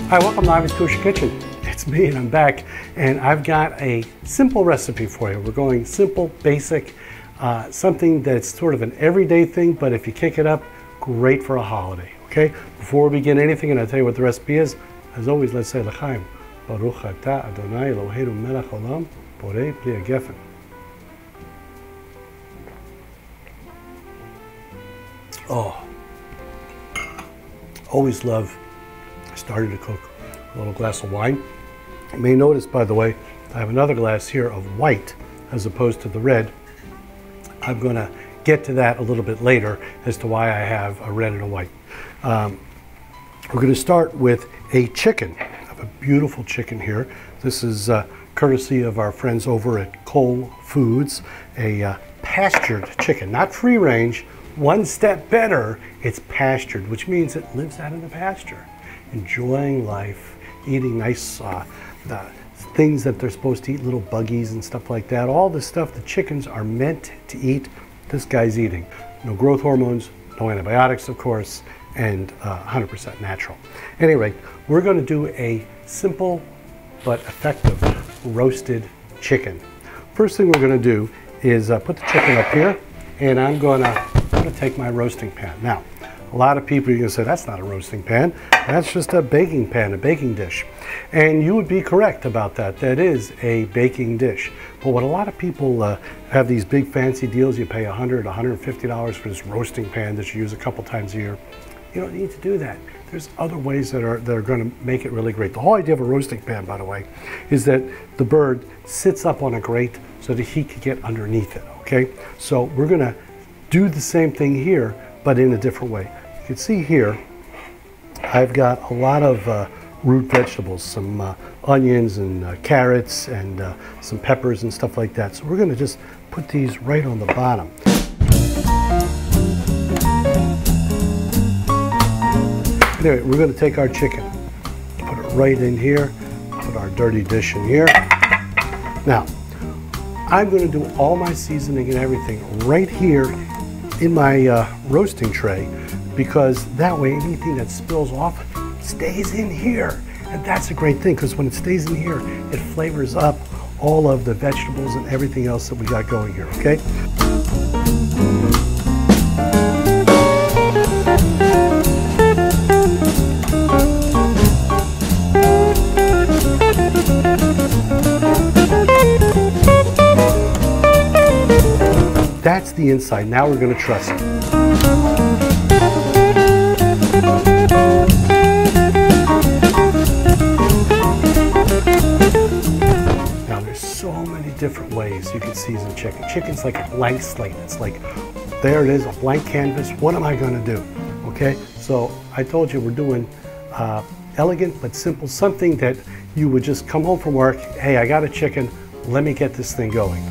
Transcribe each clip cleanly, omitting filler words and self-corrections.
Hi, welcome to Ivy's Kosher Kitchen. It's me and I'm back, and I've got a simple recipe for you. We're going simple, basic, something that's sort of an everyday thing, but if you kick it up, great for a holiday, okay? Before we begin anything, and I'll tell you what the recipe is, as always, let's say L'chaim. Baruch atah Adonai Eloheinu melech olam, borei pli hagefen. Oh, always love starting to cook a little glass of wine. You may notice, by the way, I have another glass here of white as opposed to the red. I'm going to get to that a little bit later as to why I have a red and a white. We're going to start with a chicken. I have a beautiful chicken here. This is courtesy of our friends over at Whole Foods, a pastured chicken, not free range. One step better, it's pastured, which means it lives out in the pasture, enjoying life, eating nice things that they're supposed to eat, little buggies and stuff like that. All the stuff the chickens are meant to eat, this guy's eating. No growth hormones, no antibiotics, of course, and 100% natural. Anyway, we're going to do a simple but effective roasted chicken. First thing we're going to do is put the chicken up here, and I'm going to take my roasting pan. Now, a lot of people are going to say, that's not a roasting pan, that's just a baking pan, a baking dish. And you would be correct about that. That is a baking dish. But what a lot of people have these big fancy deals, you pay $100, $150 for this roasting pan that you use a couple times a year. You don't need to do that. There's other ways that are going to make it really great. The whole idea of a roasting pan, by the way, is that the bird sits up on a grate so that he could get underneath it, okay? So we're going to do the same thing here, but in a different way. You can see here, I've got a lot of root vegetables, some onions and carrots and some peppers and stuff like that. So we're going to just put these right on the bottom. Anyway, we're going to take our chicken, put it right in here, put our dirty dish in here. Now, I'm going to do all my seasoning and everything right here in my roasting tray, because that way anything that spills off stays in here. And that's a great thing, because when it stays in here, it flavors up all of the vegetables and everything else that we got going here, okay? That's the inside. Now we're going to truss it. Now there's so many different ways you can season chicken. Chicken's like a blank slate. It's like, there it is, a blank canvas. What am I going to do? Okay, so I told you we're doing elegant but simple, something that you would just come home from work, hey, I got a chicken, let me get this thing going.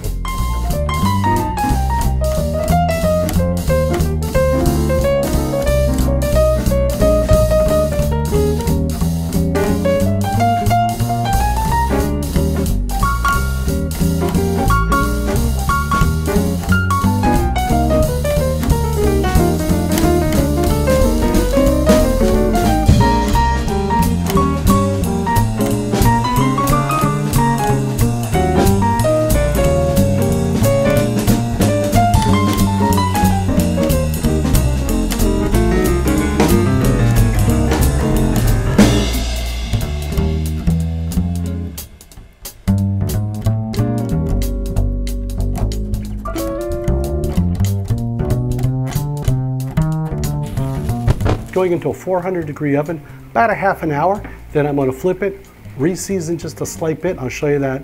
Going into a 400-degree oven, about a half an hour. Then I'm going to flip it, re-season just a slight bit. I'll show you that,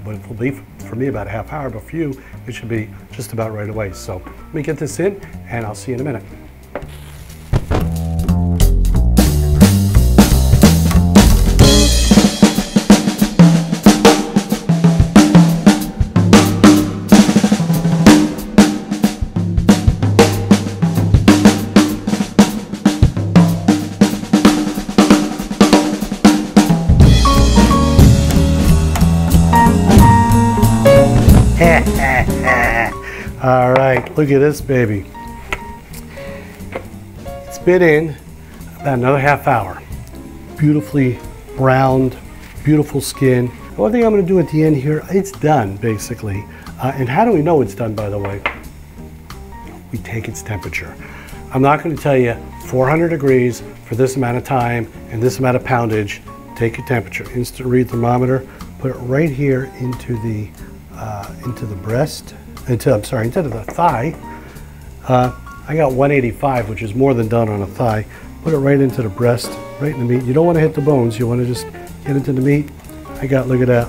but it will be for me about a half hour, but for you, it should be just about right away. So let me get this in, and I'll see you in a minute. All right, look at this baby. It's been in about another half hour. beautifully browned, beautiful skin. One thing I'm going to do at the end here, it's done basically. And how do we know it's done, by the way? We take its temperature. I'm not going to tell you 400 degrees for this amount of time and this amount of poundage. Take your temperature. Instant read thermometer. Put it right here into the breast. Into the thigh. I got 185, which is more than done on a thigh. Put it right into the breast, right in the meat. You don't want to hit the bones. You want to just get into the meat. I got, look at that,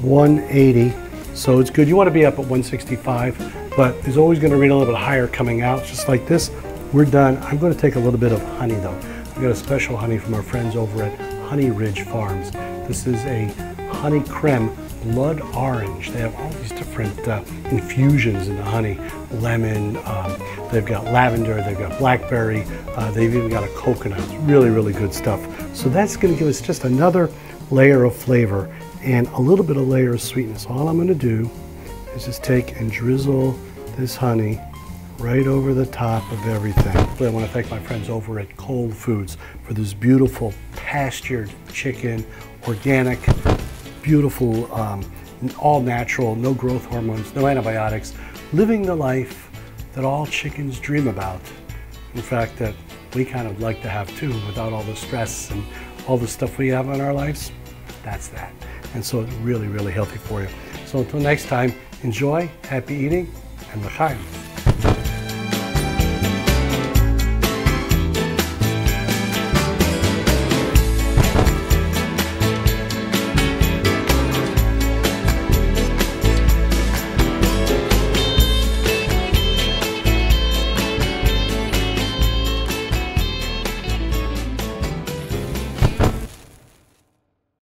180. So it's good. You want to be up at 165, but it's always going to read a little bit higher coming out, just like this. We're done. I'm going to take a little bit of honey though. We got a special honey from our friends over at Honey Ridge Farms. This is a honey creme, blood orange. They have all these different infusions in the honey. Lemon, they've got lavender, they've got blackberry, they've even got a coconut. It's really, really good stuff. So that's going to give us just another layer of flavor and a little bit of layer of sweetness. All I'm going to do is just take and drizzle this honey right over the top of everything. I want to thank my friends over at Cold Foods for this beautiful pastured chicken, organic, beautiful, all natural, no growth hormones, no antibiotics, living the life that all chickens dream about. In fact, that we kind of like to have too, without all the stress and all the stuff we have in our lives. That's that. And so it's really, really healthy for you. So until next time, enjoy, happy eating, and l'chaim.